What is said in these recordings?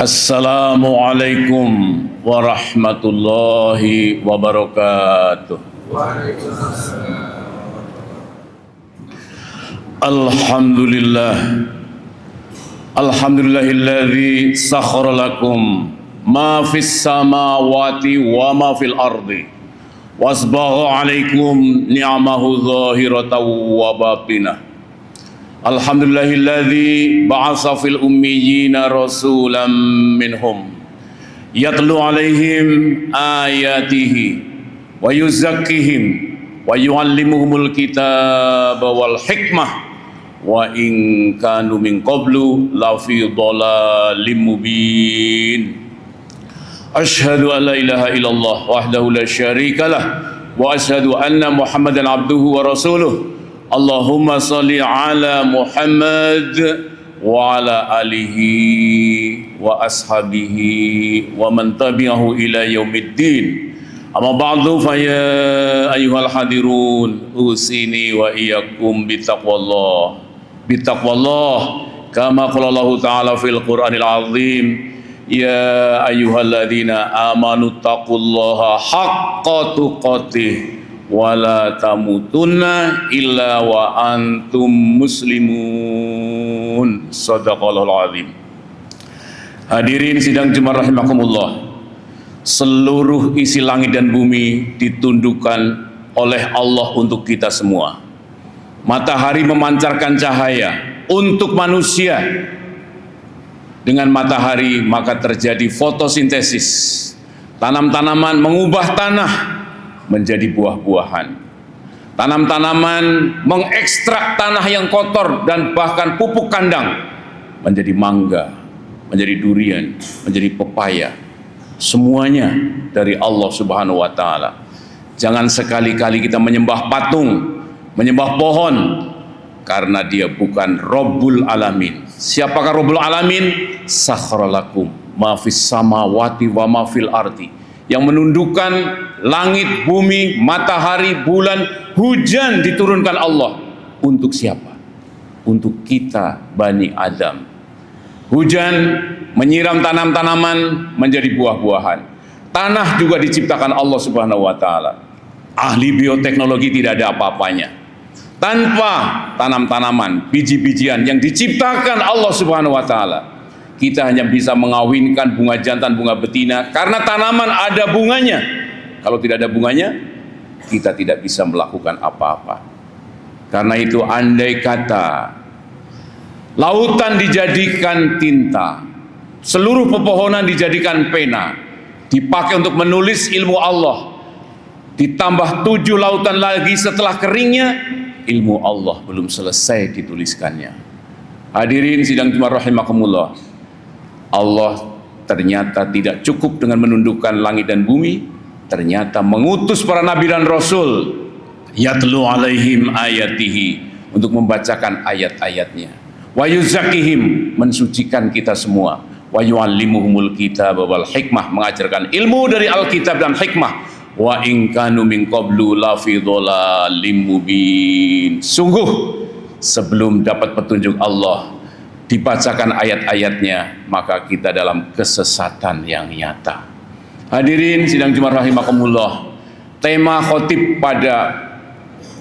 Assalamualaikum warahmatullahi wabarakatuh. Alhamdulillah. Alhamdulillahilladzi sakhkhara lakum ma fis samawati wa ma fil ardi wasbagha 'alaikum ni'amahu zahiratan wa batinah. Alhamdulillahilladzi ba'atsa fil ummiyina rasulan minhum yatlu 'alaihim ayatihi wa yuzakkihim wa yu'allimuhumul kitaba wal hikmah wa in kanu min qablu la fi dhalalim mubin. Asyhadu an la ilaha illallah wahdahu la syarikalah wa asyhadu anna Muhammadan abduhu wa rasuluh. Allahumma salli ala Muhammad wa ala alihi wa ashabihi wa man tabi'ahu ila yaumiddin. Amma ba'du fa ya ayyuhal hadirun usini wa iyyakum bittaqwallah kama qala Allah ta'ala fil Qur'anil azim ya ayyuhalladzina amanu taqullaha haqqa tuqatih wala tamutunna illa wa antum muslimun. Shadaqallahul azim. Hadirin sidang Jumat rahimakumullah. Seluruh isi langit dan bumi ditundukkan oleh Allah untuk kita semua. Matahari memancarkan cahaya untuk manusia. Dengan matahari maka terjadi fotosintesis. Tanam-tanaman mengubah tanah menjadi buah-buahan. Tanam-tanaman mengekstrak tanah yang kotor dan bahkan pupuk kandang menjadi mangga, menjadi durian, menjadi pepaya. Semuanya dari Allah Subhanahu wa taala. Jangan sekali-kali kita menyembah patung, menyembah pohon karena dia bukan Rabbul Alamin. Siapakah Rabbul Alamin? Sakhkhara lakum ma fis samawati wa ma fil ardi. Yang menundukkan langit, bumi, matahari, bulan, hujan diturunkan Allah. Untuk siapa? Untuk kita Bani Adam. Hujan menyiram tanam-tanaman menjadi buah-buahan. Tanah juga diciptakan Allah Subhanahu wa taala. Ahli bioteknologi tidak ada apa-apanya. Tanpa tanam-tanaman, biji-bijian yang diciptakan Allah Subhanahu wa taala, kita hanya bisa mengawinkan bunga jantan, bunga betina karena tanaman ada bunganya. Kalau tidak ada bunganya, kita tidak bisa melakukan apa-apa. Karena itu andai kata lautan dijadikan tinta, seluruh pepohonan dijadikan pena, dipakai untuk menulis ilmu Allah, ditambah 7 lautan lagi setelah keringnya, ilmu Allah belum selesai dituliskannya. Hadirin sidang Jumat rahimakumullah. Allah ternyata tidak cukup dengan menundukkan langit dan bumi, ternyata mengutus para nabi dan rasul yatlu alaihim ayatihi, untuk membacakan ayat-ayatnya, wa yuzakkihim, mensucikan kita semua, wa yu'allimuhumul kitaba wal hikmah, mengajarkan ilmu dari Alkitab dan hikmah, wa in kanu min qablu la fi dhalalim mubin. Sungguh sebelum dapat petunjuk Allah, dibacakan ayat-ayatnya, maka kita dalam kesesatan yang nyata. Hadirin sidang Jumat rahimakumullah. Tema khotib pada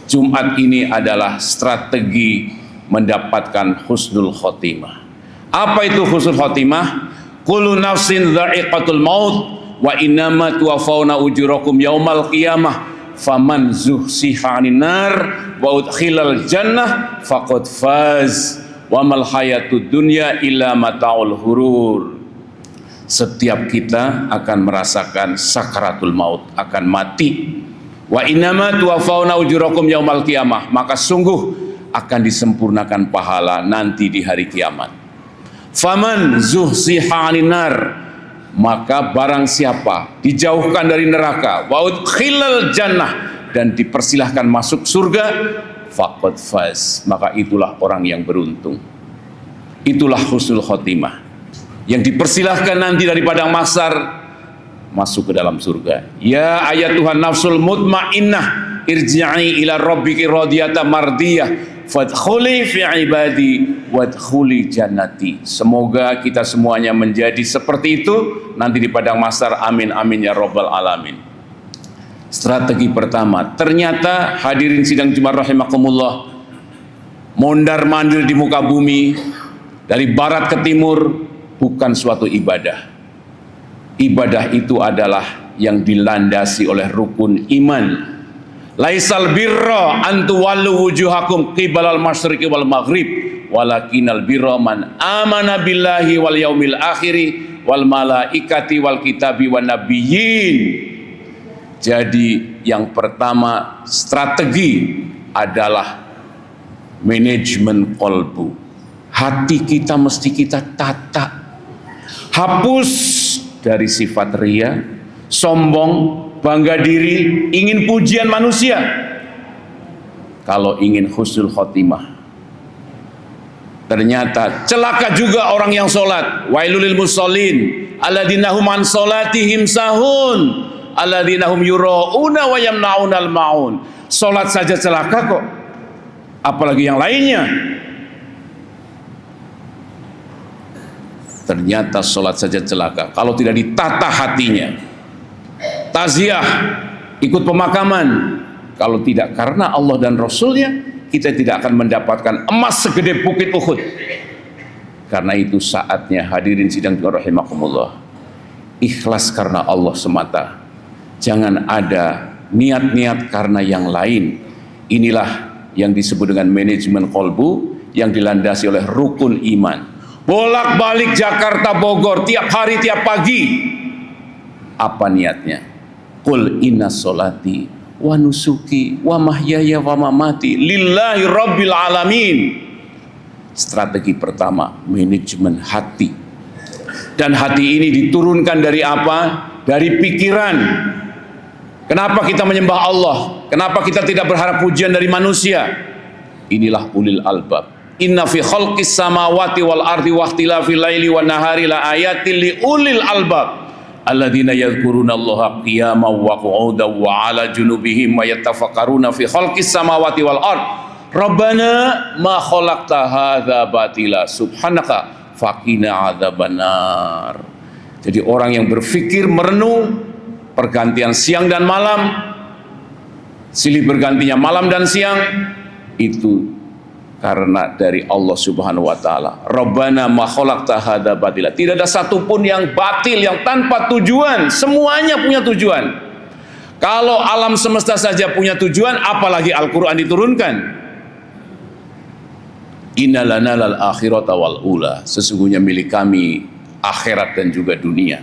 Jumat ini adalah strategi mendapatkan husnul khotimah. Apa itu husnul khotimah? Kullu nafsin dha'iqatul maut wa innama tuwaffawna ujurakum yaumal qiyamah faman zuhsiha 'anil nar wa udkhilal jannah faqad faz wa mal hayatud dunya illa mata'ul hurur. Setiap kita akan merasakan sakaratul maut, akan mati. Wa innama tuwaffawna ujurakum yaumal qiyamah, maka sungguh akan disempurnakan pahala nanti di hari kiamat. Faman zuhsiha 'anil nar, maka barang siapa dijauhkan dari neraka, wa udkhilal jannah, dan dipersilahkan masuk surga, faqad faz, maka itulah orang yang beruntung. Itulah husnul khotimah, yang dipersilahkan nanti dari padang mahsyar masuk ke dalam surga. Ya ayat Tuhan nafsul mutmainnah irji'i ila rabbiki radiyatan mardiyah fadkhuli fi ibadi wadkhuli jannati. Semoga kita semuanya menjadi seperti itu nanti di padang mahsyar. Amin amin ya rabbal alamin. Strategi pertama, ternyata hadirin sidang Jumat rahimakumullah, mondar-mandir di muka bumi dari barat ke timur bukan suatu ibadah. Ibadah itu adalah yang dilandasi oleh rukun iman. Laisal birra an tuwallu wujuhakum qibalal masyriqi wal maghrib walakinal birra man amana billahi wal yaumil akhiri wal malaikati wal kitabi wan nabiyyin. Jadi yang pertama, strategi adalah manajemen kolbu. Hati kita mesti kita tata. Hapus dari sifat ria, sombong, bangga diri, ingin pujian manusia. Kalau ingin husnul khotimah, ternyata celaka juga orang yang sholat. Wailul lil musallin alladzina hum an sholatihim sahun alladzina hum yura'una wa yamna'unal ma'un. Sholat saja celaka kok, apalagi yang lainnya. Ternyata sholat saja celaka kalau tidak ditata hatinya. Taziah, ikut pemakaman, kalau tidak karena Allah dan Rasulnya, kita tidak akan mendapatkan emas segede bukit Uhud. Karena itu saatnya hadirin sidang rahimakumullah, ikhlas karena Allah semata. Jangan ada niat-niat karena yang lain. Inilah yang disebut dengan manajemen kolbu yang dilandasi oleh rukun iman. Bolak-balik Jakarta Bogor tiap hari tiap pagi. Apa niatnya? Qul inna sholati wa nusuki wa mahyaya wa mamati lillahi rabbil alamin. Strategi pertama, manajemen hati. Dan hati ini diturunkan dari apa? Dari pikiran. Kenapa kita menyembah Allah? Kenapa kita tidak berharap pujian dari manusia? Inilah ulil albab. Inna fi khalqis samawati wal ardi wa ikhtilafil laili wan nahari la ayatil li ulil albab alladzina yadhkurunallaha qiyaman wa qu'udan wa 'ala junubihim wa yatafakkaruna fi khalqis samawati wal ard. Rabbana ma khalaqta hadza batila subhanaka faqina adzabannar. Jadi orang yang berfikir merenung pergantian siang dan malam, silih bergantinya malam dan siang, itu karena dari Allah Subhanahu wa taala. Rabbana ma khalaqta hadza batila. Tidak ada satupun yang batil, yang tanpa tujuan. Semuanya punya tujuan. Kalau alam semesta saja punya tujuan, apalagi Al-Qur'an diturunkan. Innalana lal akhirata wal ula. Sesungguhnya milik kami akhirat dan juga dunia.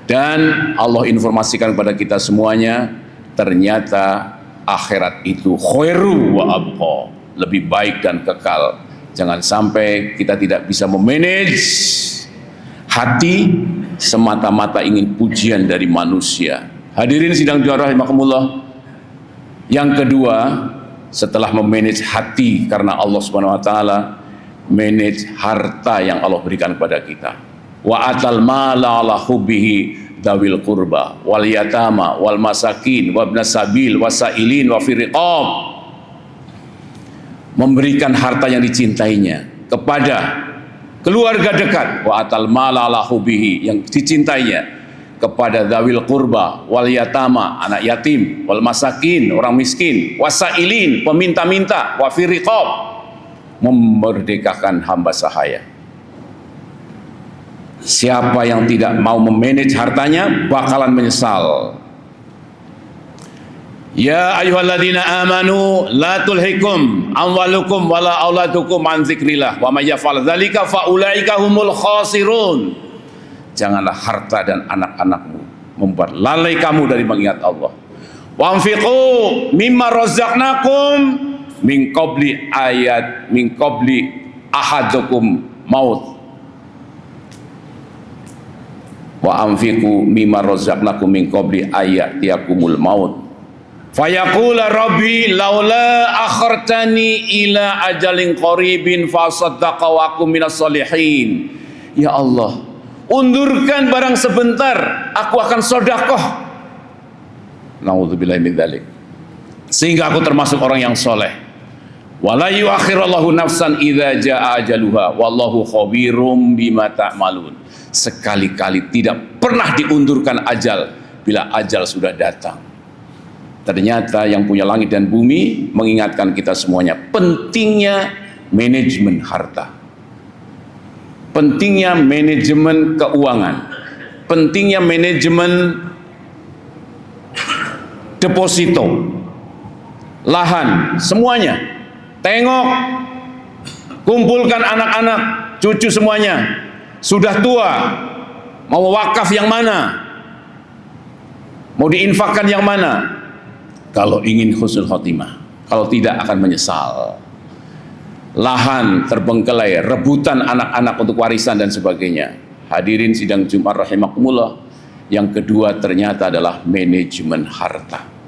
Dan Allah informasikan kepada kita semuanya, ternyata akhirat itu khairu wa abqa, lebih baik dan kekal. Jangan sampai kita tidak bisa memanage hati semata-mata ingin pujian dari manusia. Hadirin sidang juara rahimakumullah. Yang kedua, setelah memanage hati karena Allah Subhanahu wa taala, manage harta yang Allah berikan kepada kita. Wa atal mala ala hubbihi dawil qurba wal yatama wal masakin wabnas sabil wasailin wa firiqab. Memberikan harta yang dicintainya kepada keluarga dekat, wa atal mala ala hubbihi, yang dicintainya, kepada dzawil qurba wal yatama, anak yatim, wal masakin, orang miskin, wasailin, peminta-minta, wa firiqab, memerdekakan hamba sahaya. Siapa yang tidak mau memanage hartanya bakalan menyesal. Ya ayyuhalladzina amanu la tulhikum amwalukum wala auladukum an dzikrillah wa may yaf'al dzalika fa ulaika humul khasirun. Janganlah harta dan anak-anakmu membuat lalai kamu dari mengingat Allah. Wa anfiqu mimma razaqnakum min qabli ahadukum maut. Wa anfiqu mimma razaqnakum min qabli ayatiyakumul maut. Fayaqula rabbi laula akhartani ila ajalin qaribin fasaddaqa wa akum minas solihin. Ya Allah, undurkan barang sebentar, aku akan sedekah. Nauzubillahi min dzalik. Sehingga aku termasuk orang yang soleh. Wala yuakhirallahu nafsan idza jaa ajaluha wallahu khabirum bima ta'malun. Sekali-kali tidak pernah diundurkan ajal bila ajal sudah datang. Ternyata yang punya langit dan bumi mengingatkan kita semuanya pentingnya manajemen harta, pentingnya manajemen keuangan, pentingnya manajemen deposito, lahan, semuanya. Tengok, kumpulkan anak-anak, cucu semuanya. Sudah tua, mau wakaf yang mana? Mau diinfakkan yang mana? Kalau ingin husnul khotimah, kalau tidak akan menyesal. Lahan terbengkelai, rebutan anak-anak untuk warisan dan sebagainya. Hadirin sidang Jumat rahimakumullah. Yang kedua ternyata adalah manajemen harta.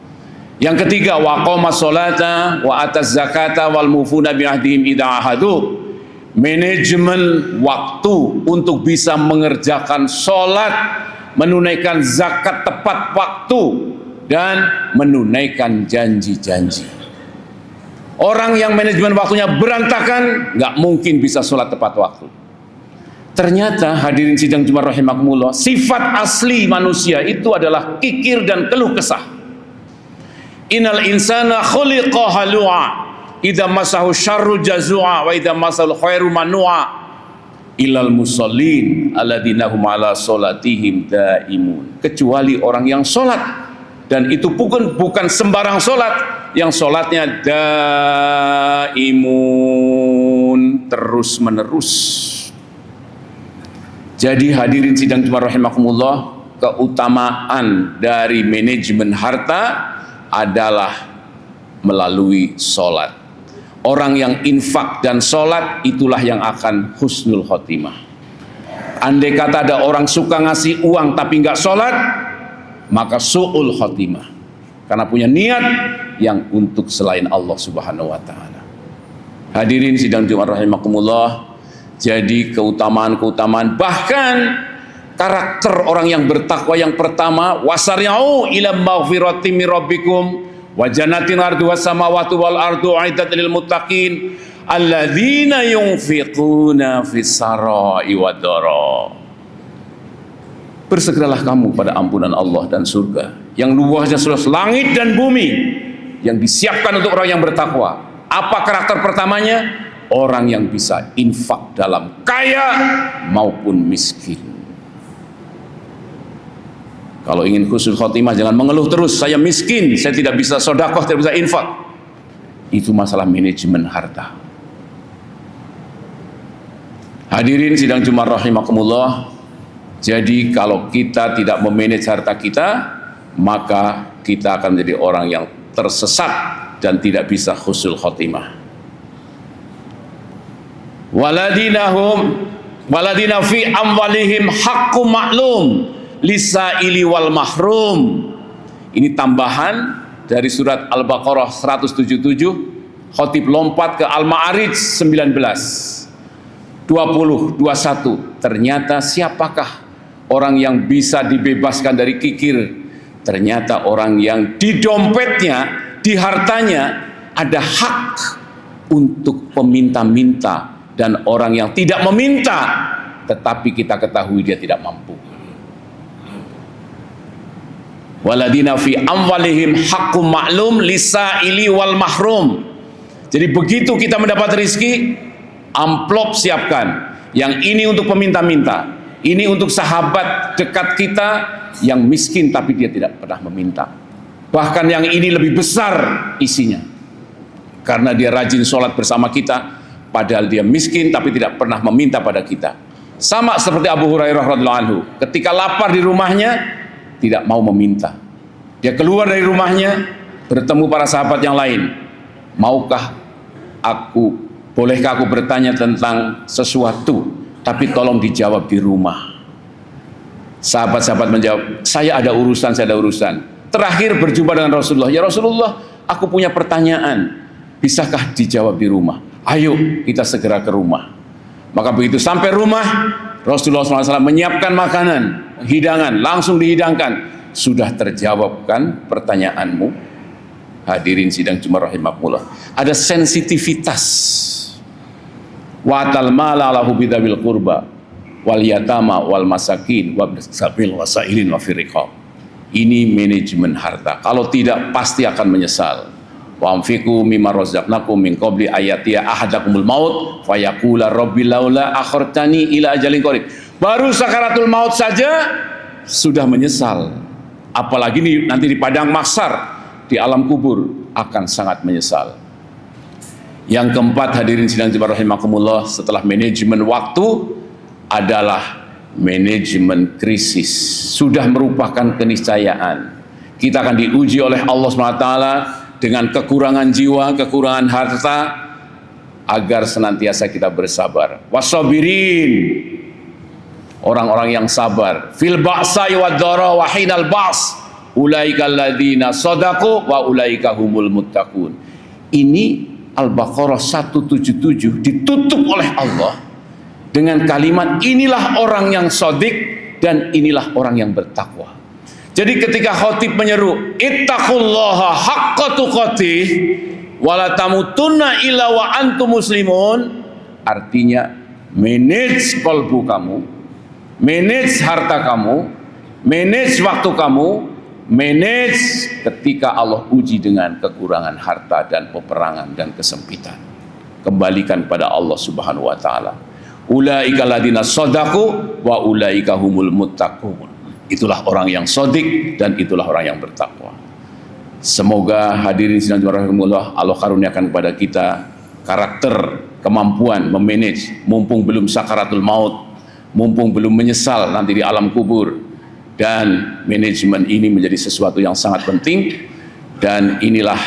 Yang ketiga, waqama sholata wa ataz zakata wal mufuna bi ahdihim idza ahadu. Manajemen waktu untuk bisa mengerjakan sholat, menunaikan zakat tepat waktu, dan menunaikan janji-janji. Orang yang manajemen waktunya berantakan, nggak mungkin bisa sholat tepat waktu. Ternyata hadirin sidang Jumat rahimakumullah, sifat asli manusia itu adalah kikir dan keluh kesah. Innal insana khuliqa halu'a idza masahu syarru jazua wa idza masal khairu manua ilal musallin alladzina hum ala salatihim daimun. Kecuali orang yang sholat, dan itu bukan sembarang sholat, yang sholatnya daimun, terus menerus. Jadi hadirin sidang Jumat rahimakumullah, keutamaan dari manajemen harta adalah melalui sholat. Orang yang infak dan sholat, itulah yang akan husnul khotimah. Andai kata ada orang suka ngasih uang tapi nggak sholat, maka su'ul khotimah, karena punya niat yang untuk selain Allah subhanahu wa ta'ala. Hadirin sidang Jumat rahimakumullah, jadi keutamaan-keutamaan, bahkan karakter orang yang bertakwa yang pertama, wasari'u ila maghfirati min rabbikum wa jannatin arduha samawati wal ardu uiddat lil muttaqin alladzina yunfiquna fis sarai wad dara. Bersegeralah kamu pada ampunan Allah dan surga yang luasnya seluas langit dan bumi, yang disiapkan untuk orang yang bertakwa. Apa karakter pertamanya? Orang yang bisa infak dalam kaya maupun miskin. Kalau ingin husnul khotimah, jangan mengeluh terus, saya miskin, saya tidak bisa sedekah, tidak bisa infak. Itu masalah manajemen harta. Hadirin sidang Jumat rahimakumullah, jadi kalau kita tidak memanage harta kita, maka kita akan menjadi orang yang tersesat dan tidak bisa husnul khotimah. Waladina fi amwalihim haqqum ma'lum lisaili wal mahrum. Ini tambahan dari surat Al-Baqarah 177, khotib lompat ke Al-Ma'arij 19 20 21. Ternyata siapakah orang yang bisa dibebaskan dari kikir? Ternyata orang yang di dompetnya, di hartanya ada hak untuk peminta-minta, dan orang yang tidak meminta tetapi kita ketahui dia tidak mampu. Waladina fi amwalihim haqqum ma'lum lisaili wal mahrum. Jadi begitu kita mendapat rezeki, amplop siapkan. Yang ini untuk peminta-minta, ini untuk sahabat dekat kita yang miskin tapi dia tidak pernah meminta. Bahkan yang ini lebih besar isinya, karena dia rajin sholat bersama kita, padahal dia miskin tapi tidak pernah meminta pada kita. Sama seperti Abu Hurairah radhiyallahu anhu, ketika lapar di rumahnya tidak mau meminta. Dia keluar dari rumahnya, bertemu para sahabat yang lain. Bolehkah aku bertanya tentang sesuatu, tapi tolong dijawab di rumah. Sahabat-sahabat menjawab, saya ada urusan. Terakhir berjumpa dengan Rasulullah, ya Rasulullah, aku punya pertanyaan, bisakah dijawab di rumah? Ayo kita segera ke rumah. Maka begitu sampai rumah, Rasulullah SAW menyiapkan makanan, hidangan, langsung dihidangkan. Sudah terjawabkan pertanyaanmu? Hadirin sidang Jumat rahimakumullah, ada sensitivitas. Wa atal mala ala hubidzabil qurba wal yatama wal masakin wa sabil wasailin wa firriqab. Ini manajemen harta. Kalau tidak pasti akan menyesal. Wa anfiqu mimma razaqnakum min qabli ayatiya ahadakumul maut fayaqula rabbi laula akhartani ila ajalin qarib. Baru sakaratul maut saja sudah menyesal. Apalagi nanti di padang mahsyar, di alam kubur akan sangat menyesal. Yang keempat, hadirin sidang Jumat rahimakumullah, setelah manajemen waktu adalah manajemen krisis. Sudah merupakan keniscayaan. Kita akan diuji oleh Allah SWT dengan kekurangan jiwa, kekurangan harta, agar senantiasa kita bersabar. Wasabirin, orang-orang yang sabar. Fil ba'sa wad dharra wa hinal ba's ulaika alladzina shadaqu wa ulaika humul muttaqun. Ini Al-Baqarah 177 ditutup oleh Allah dengan kalimat inilah orang yang shadiq dan inilah orang yang bertakwa. Jadi ketika khatib menyeru ittaqullaha haqqa tuqatih wa la tamutunna illa wa antum muslimun, artinya manage kalbu kamu, manage harta kamu, manage waktu kamu, manage ketika Allah uji dengan kekurangan harta dan peperangan dan kesempitan. Kembalikan pada Allah Subhanahu wa taala. Ulaika ladina shadaqu wa ulaika humul muttaqun. Itulah orang yang shadiq dan itulah orang yang bertakwa. Semoga hadirin sidang rahimakumullah, Allah karuniakan kepada kita karakter, kemampuan memanage mumpung belum sakaratul maut, mumpung belum menyesal nanti di alam kubur. Dan manajemen ini menjadi sesuatu yang sangat penting, dan inilah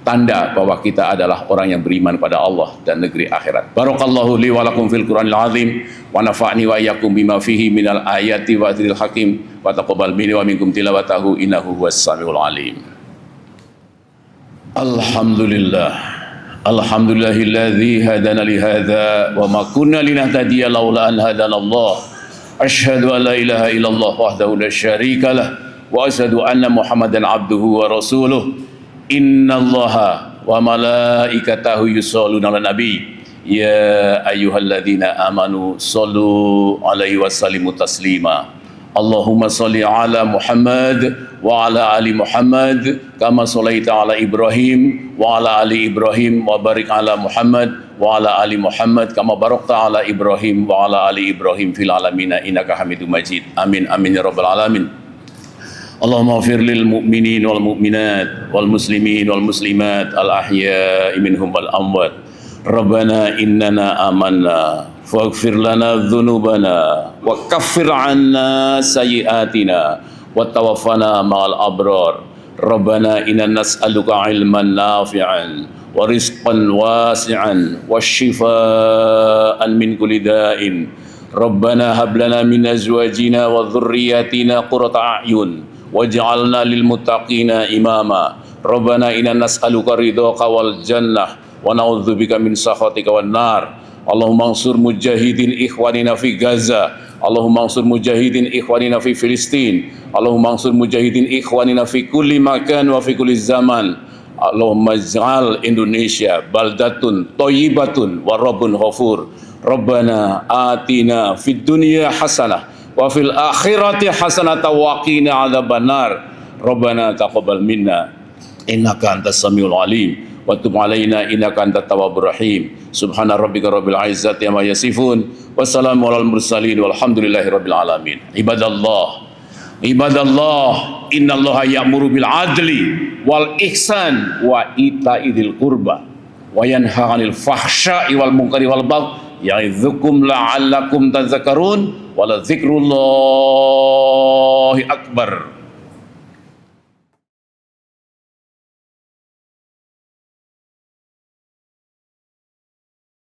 tanda bahwa kita adalah orang yang beriman pada Allah dan negeri akhirat. Barakallahu li wa lakum fil Qur'anil azim wa nafa'ni wa iyyakum bima fihi minal ayati wa dzikril hakim wa taqabbal minni wa minkum tilawatahu innahu huwas samiul alim. Alhamdulillah. Alhamdulillahilladzi hadana li hadza wa ma kunna linahtadiya laula an hadana Allah. Asyhadu an la ilaha illallah wahdahu la syarika lah wa asyhadu anna Muhammadan abduhu wa rasuluh. Innallaha wa malaikatahu yusholluna 'alan nabi ya ayyuhalladzina amanu shollu 'alaihi wa sallimu taslima. Allahumma sholli 'ala Muhammad wa 'ala ali Muhammad kama shallaita 'ala Ibrahim wa 'ala ali Ibrahim wa barik 'ala Muhammad wa 'ala ali Muhammad kama barakta 'ala Ibrahim wa 'ala ali Ibrahim fil alamin innaka Hamidum Majid. Amin amin ya rabbal alamin. Allahumma ighfir lil mu'minin wal mu'minat wal muslimin wal muslimat al ahya'i minhum wal amwat. Rabbana innana amanna faghfir lana dhunubana wa kaffir 'anna sayyi'atina wa tawaffana ma'al abrar. Rabbana inna nas'aluka 'ilman nafi'an wa rizqan wasi'an wa shifaan min kulli da'in. Rabbana hab lana min azwajina wa dhurriyyatina qurrata a'yun waj'alna lil muttaqina imama. Rabbana inna nas'aluka ridhaka wal jannah wa na'udzubika min sakhatika wan nar. Allahumma ansur mujahidin ikhwanina fi Gaza. Allahumma ansur mujahidin ikhwanina fi Filistin. Allahumma ansur mujahidin ikhwanina fi kulli makan wa fi kulli zaman. Allahumma ij'al Indonesia baldatun thayyibatun wa rabbun ghafur. Rabbana atina fid dunya hasanah wa fil akhirati hasanatan wa qina adzabannar. Rabbana taqabbal minna innaka antas samiul alim wa tub alaina innaka antat tawwabur rahim. Subhana rabbika rabbil izzati amma yasifun wa salamun alal mursalin walhamdulillahi rabbil alamin. Ibadallah, innallaha ya'muru bil adli wal ihsan wa ita'idil qurba wa yanha 'anil fahsya'i wal munkari wal baghi ya'idzukum la'allakum tadhakkarun wa la dzikrullahi akbar.